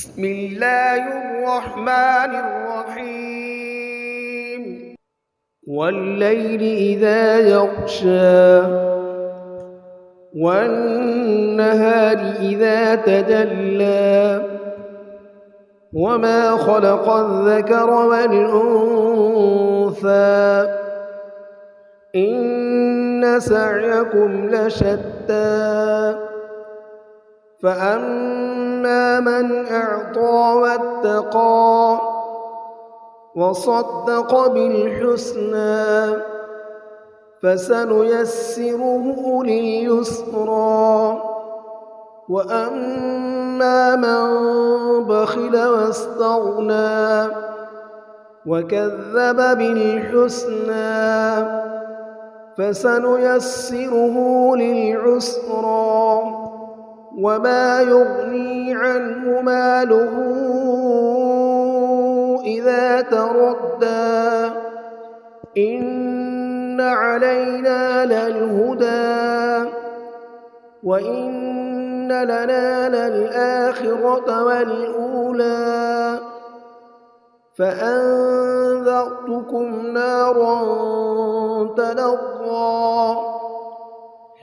بسم الله الرحمن الرحيم والليل إذا يغشى والنهار إذا تجلى وما خلق الذكر والأنثى إن سعيكم لشتى فأما من أعطى واتقى وصدق بالحسنى فسنيسره لليسرى وأما من بخل واستغنى وكذب بالحسنى فسنيسره للعسرى وما يغني عنه ماله إذا تردى إن علينا للهدى وإن لنا للآخرة والأولى فأنذرتكم نارا تلظى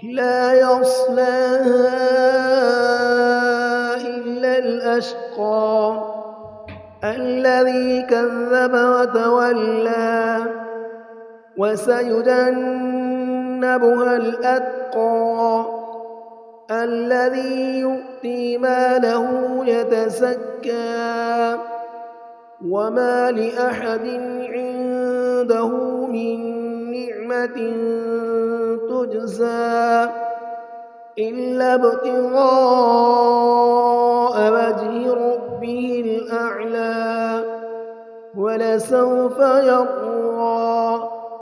لا يصلاها إلا الأشقى الذي كذب وتولى وسيجنبها الأتقى الذي يؤتي ماله يتزكى وما لأحد عنده من نعمة تجزى إلا ابتغاء وجه ربه الأعلى ولسوف يرضى